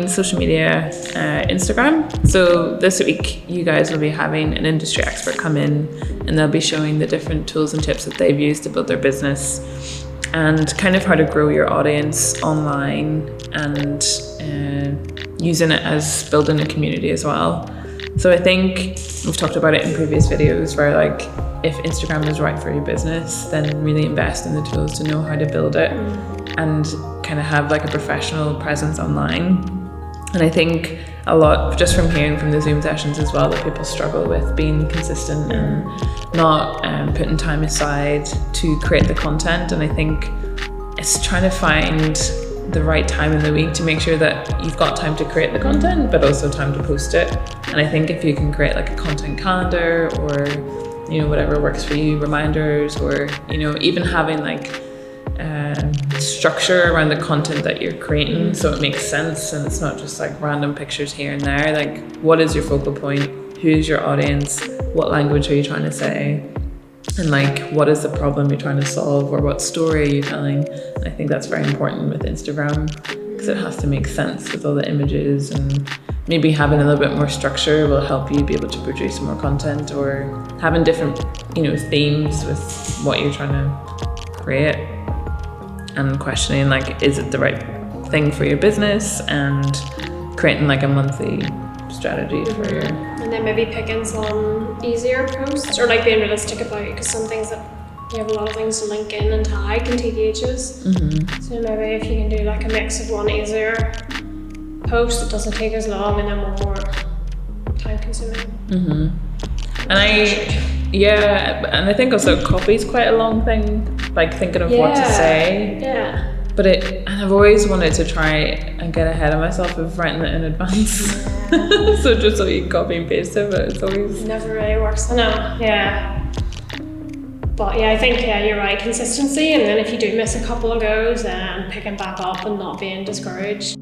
main social media, Instagram. So this week you guys will be having an industry expert come in, and they'll be showing the different tools and tips that they've used to build their business and kind of how to grow your audience online, and using it as building a community as well. So I think we've talked about it in previous videos where like if Instagram is right for your business, then really invest in the tools to know how to build it and kind of have like a professional presence online. And I think a lot, just from hearing from the Zoom sessions as well, that people struggle with being consistent and not putting time aside to create the content. And I think it's trying to find the right time in the week to make sure that you've got time to create the content, but also time to post it. And I think if you can create like a content calendar or, you know, whatever works for you, reminders, or, you know, even having like structure around the content that you're creating so it makes sense and it's not just like random pictures here and there. Like, what is your focal point? Who's your audience? What language are you trying to say? And like, what is the problem you're trying to solve, or what story are you telling? And I think that's very important with Instagram because it has to make sense with all the images, and maybe having a little bit more structure will help you be able to produce more content, or having different, you know, themes with what you're trying to create, and questioning like, is it the right thing for your business, and creating like a monthly strategy for your... And then maybe picking some easier posts, or like being realistic about it, because some things that you have a lot of things to link in and tag can take ages. So maybe if you can do like a mix of one easier post that doesn't take as long and then one more time consuming. And I think also copy's quite a long thing, like thinking of what to say. But I've always wanted to try and get ahead of myself of writing it in advance. So just so you copy and paste it, but it's always... Never really works. I know, But I think, you're right, consistency, and then if you do miss a couple of goes, then picking back up and not being discouraged.